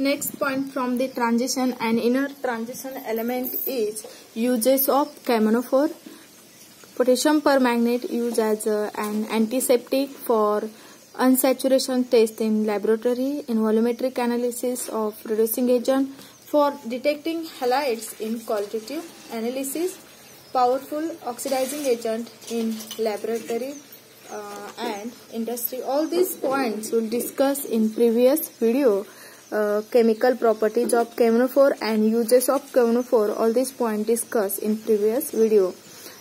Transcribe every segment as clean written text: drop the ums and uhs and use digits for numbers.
Next point from the transition and inner transition element is uses of chemonophore. Potassium permanganate used as an antiseptic for unsaturation test in laboratory, in volumetric analysis of reducing agent, for detecting halides in qualitative analysis, powerful oxidizing agent in laboratory and industry. All these points we'll discuss in previous video. Chemical properties of chemonophore and uses of chemonophore, all these points discussed in previous video.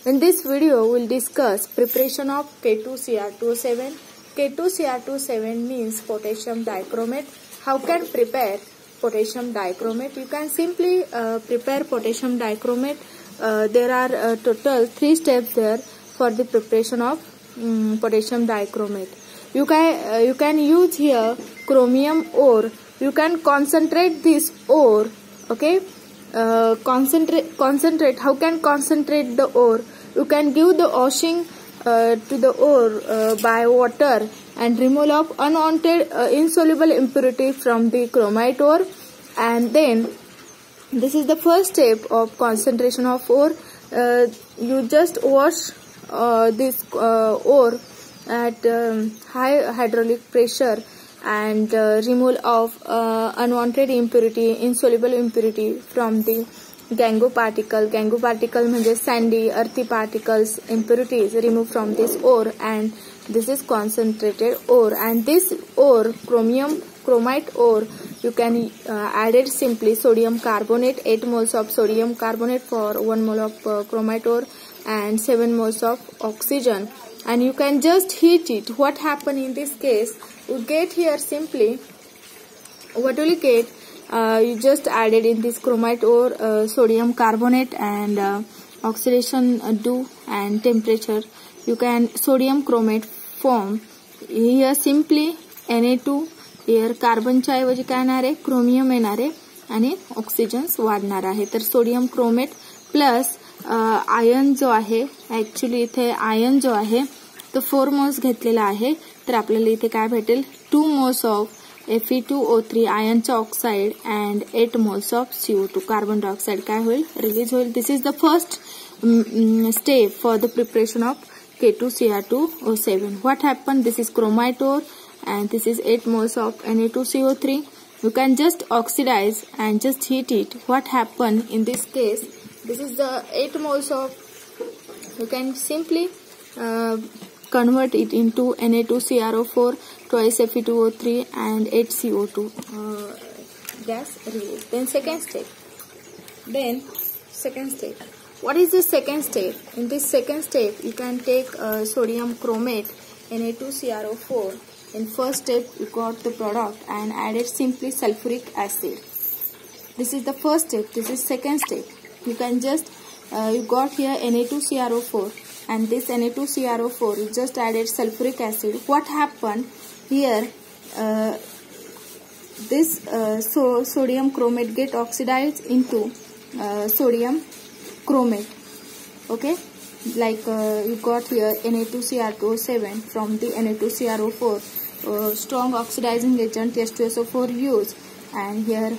In this video we'll discuss preparation of K2Cr2O7. K2Cr2O7 means potassium dichromate. How can prepare potassium dichromate? You can simply prepare potassium dichromate. There are total 3 steps there for the preparation of potassium dichromate. You can use here chromium ore. You can concentrate this ore. Okay, concentrate. How can concentrate the ore? You can give the washing to the ore by water and removal of unwanted insoluble impurity from the chromite ore, and then this is the first step of concentration of ore. You just wash this ore at high hydraulic pressure and removal of unwanted impurity, insoluble impurity from the gangue particle. Gangue particle means sandy, earthy particles, impurities removed from this ore, and this is concentrated ore. And this ore, chromite ore, you can add it simply sodium carbonate, 8 moles of sodium carbonate for 1 mole of chromite ore, and 7 moles of oxygen, and you can just heat it. What happen in this case? You get here simply, what will you get? You just added in this chromite ore sodium carbonate and oxidation due and temperature. You can sodium chromate form. Here simply Na2, here कार्बनच्या ऐवजी काय येणार आहे? Chromium येणार आहे आणि oxygens वाढणार आहे. तर सोडियम क्रोमेट प्लस आयन जो आहे, ऍक्च्युली इथे आयन जो आहे तो 4 मोल्स घेतलेला आहे, तर आपल्याला इथे काय भेटेल? 2 मोल्स ऑफ Fe2O3 आयनचा oxide and 8 moles of CO2 carbon dioxide काय होईल? रिलीज होईल. This is the first step for the preparation of K2Cr2O7. What happened? This is chromite ore and this is 8 moles of Na2CO3. You can just oxidize and just heat it. What happened in this case? This is the 8 moles of, you can simply convert it into Na2CrO4 twice Fe2O3 and 8 CO2 gas release. Then second step. What is the second step? In this second step, you can take sodium chromate Na2CrO4. In first step, you got the product and added simply sulfuric acid. This is the first step. This is second step. You can just you got here Na2CrO4 and this Na2CrO4 you just added sulfuric acid. What happened here? This sodium chromate get oxidized into sodium chromate. Okay, like you got here Na2Cr2O7 from the Na2CrO4 strong oxidizing agent H2SO4 used, and here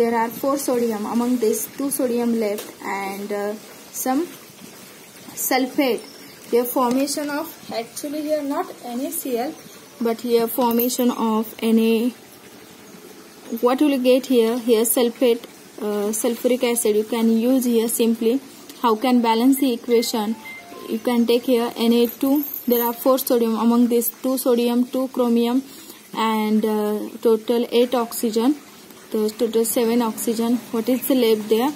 there are 4 sodium, among this 2 sodium left and some sulfate. Here formation of, actually here not NaCl but here formation of Na. What will you get here? Here sulfate, sulfuric acid you can use here simply. How can balance the equation? You can take here Na2, there are 4 sodium, among this 2 sodium, 2 chromium and total 8 oxygen. So total 7 oxygen. What is the left there?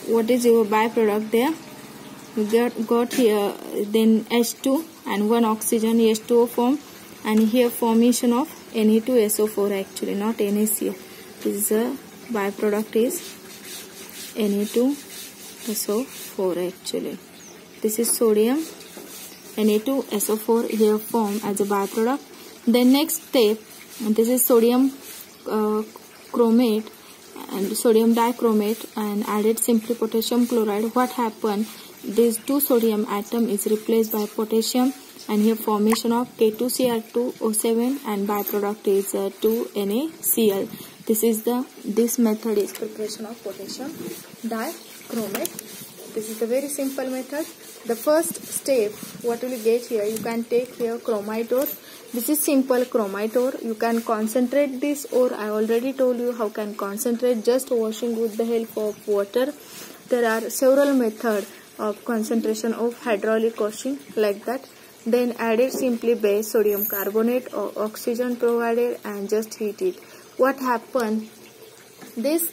What is your byproduct there? You got here then H2 and 1 oxygen H2O form, and here formation of Na2SO4, actually not NaCl. This is a byproduct is Na2SO4 actually. This is sodium Na2SO4 here form as a byproduct. Then next step, and this is sodium chromate and sodium dichromate and added simply potassium chloride. What happened? This 2 sodium atom is replaced by potassium, and here formation of K2Cr2O7 and byproduct is 2NaCl. this method is preparation of potassium dichromate. This is a very simple method. The first step, what will you get here? You can take here chromite ore. This is simple chromite ore. You can concentrate this ore. I already told you how can concentrate, just washing with the help of water. There are several methods of concentration of hydraulic washing like that. Then add it simply base sodium carbonate or oxygen provided and just heat it. What happen? This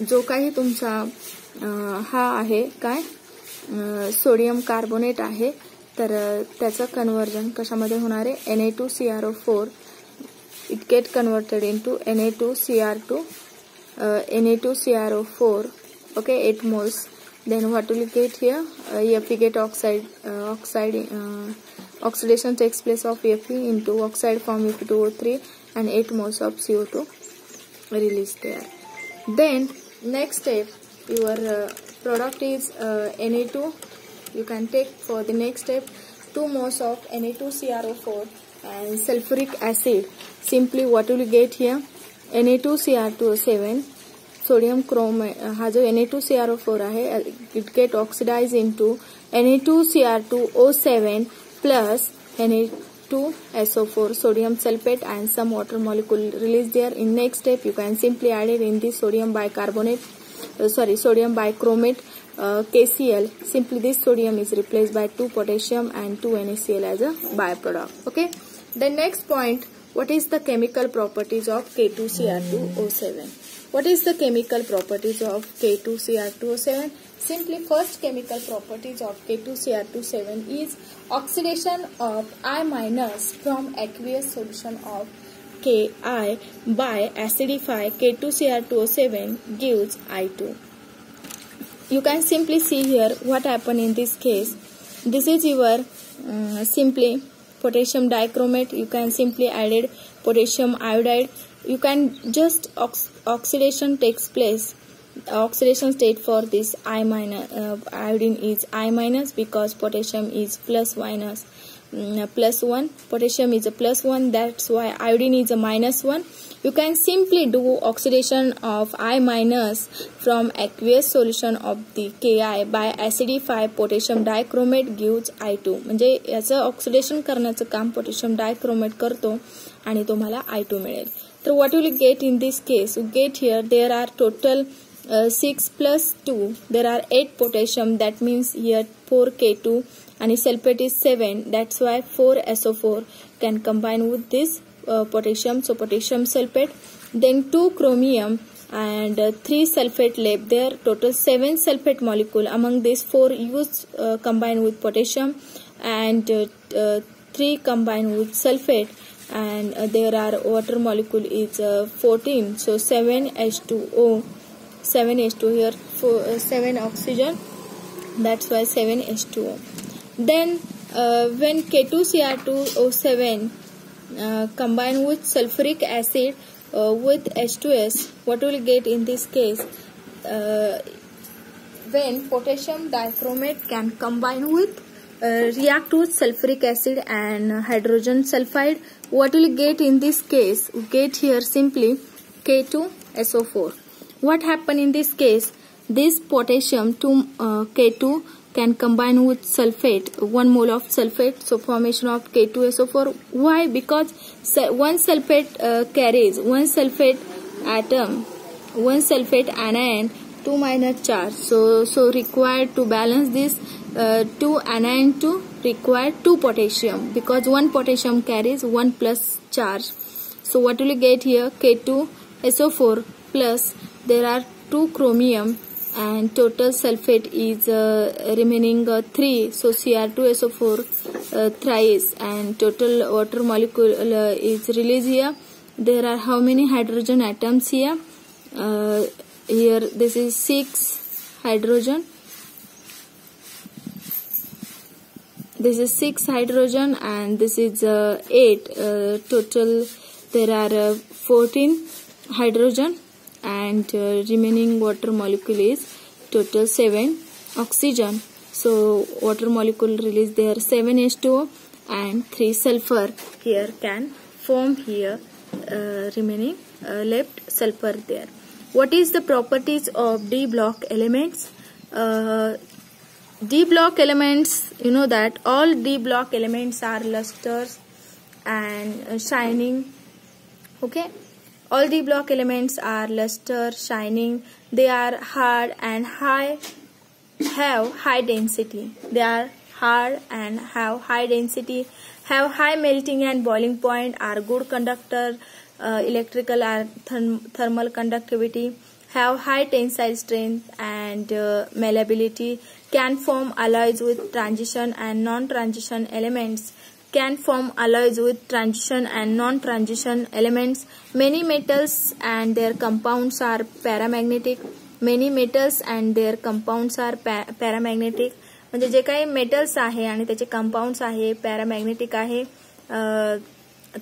जो काही तुमचा हा आहे काय sodium carbonate आहे तर त्याचं conversion कशामध्ये होणार आहे Na2CrO4 it get converted into Na2CrO4 okay 8 moles. Then what will you get here? Fe get oxidation takes place of Fe into oxide form Fe2O3 and 8 moles of CO2 released there. Then next step, your product is Na2. You can take for the next step 2 moles of Na2CrO4 and sulfuric acid. Simply what will you get here? Na2Cr2O7 sodium chromate हा जो Na2CrO4 आहे it get oxidized into Na2Cr2O7 plus Na2SO4 sodium sulfate and some water molecule released there. In next step you can simply add it in the sodium bichromate KCl. Simply this sodium is replaced by 2 potassium and 2 NaCl as a byproduct. Okay. The next point, what is the chemical properties of K2Cr2O7? What is the chemical properties of K2Cr2O7? Simply first chemical properties of K2Cr2O7 is oxidation of I- from aqueous solution of Ki by acidify K2Cr2O7 gives I2. You can simply see here what happened in this case. This is your simply potassium dichromate. You can simply added potassium iodide. You can just oxidation takes place. Oxidation state for this iodine is I- because potassium is plus 1. Potassium is a +1. That's why iodine is a -1. You can simply do oxidation of I- from aqueous solution of the Ki by acidify potassium dichromate gives I2. म्हणजे याचं oxidation करण्याचं काम potassium dichromate करतो आणि तुम्हाला I2 मिळेल. तर what will you get in this case? You get here there are total 6 plus 2. There are 8 potassium. That means here 4 K2 and sulfate is 7. That's why 4 SO4 can combine with this potassium. So potassium sulfate. Then 2 chromium and 3 sulfate left. There total 7 sulfate molecule. Among these 4 used combine with potassium and 3 combine with sulfate. And there are water molecule is 14. So 7H2O. 7H2 here, 7 oxygen. That's why 7H2O. Then when K2Cr2O7 combine with sulfuric acid with H2S, what will get in this case? When potassium dichromate can combine with react with sulfuric acid and hydrogen sulfide, what will get in this case? We get here simply K2SO4. What happened in this case? This potassium K2 can combine with sulfate, 1 mole of sulfate, so formation of K2SO4. Why? Because one sulfate carries one sulfate atom, one sulfate anion, 2- charge. So required to balance this 2 anion to require 2 potassium, because 1 potassium carries 1 plus charge. So what will you get here? K2SO4 plus there are 2 chromium and total sulfate is remaining 3. So Cr2SO4 thrice and total water molecule is released here. There are how many hydrogen atoms here? Here this is 6 hydrogen. This is 6 hydrogen and this is 8. Total there are 14 hydrogen and remaining water molecule is total 7 oxygen. So water molecule release there 7H2O and 3 sulfur here can form here remaining left sulfur there. What is the properties of D block elements? D block elements, you know that all D block elements are lustrous and shining. Okay, all D block elements are luster, shining. They are hard and have high density. They are hard and have high density, have high melting and boiling point, are good conductor, electrical and thermal conductivity, have high tensile strength and malleability, can form alloys with transition and non-transition elements, can form alloys with transition and non-transition elements. Many metals and their compounds are paramagnetic. Many metals and their compounds are paramagnetic. म्हणजे जे काही metals आहे आणि त्याचे compounds आहे paramagnetic आहे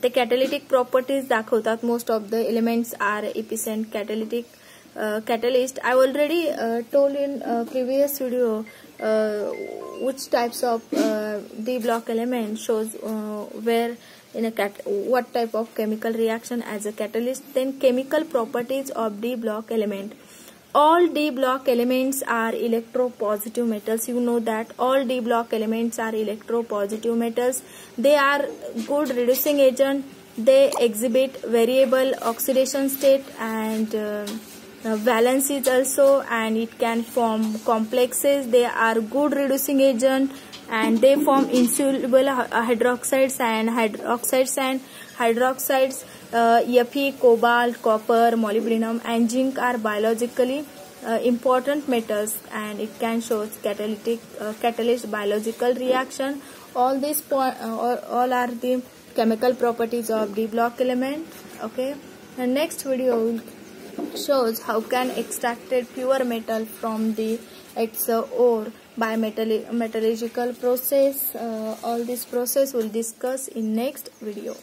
ते catalytic properties दाखवतात. Most of the elements are efficient catalytic catalyst. I already told in previous video which types of D block element shows where in a what type of chemical reaction as a catalyst. Then chemical properties of D block element. All D block elements are electropositive metals. You know that all D block elements are electropositive metals. They are good reducing agent. They exhibit variable oxidation state and valencies also, and it can form complexes. They are good reducing agent and they form insoluble hydroxides and hydroxides. Fe, cobalt, copper, molybdenum and zinc are biologically important metals, and it can show catalyst biological reaction. All these all are the chemical properties of D block element. Okay, and next video will shows how can extracted pure metal from the its ore by metallurgical process. All this process will discuss in next video.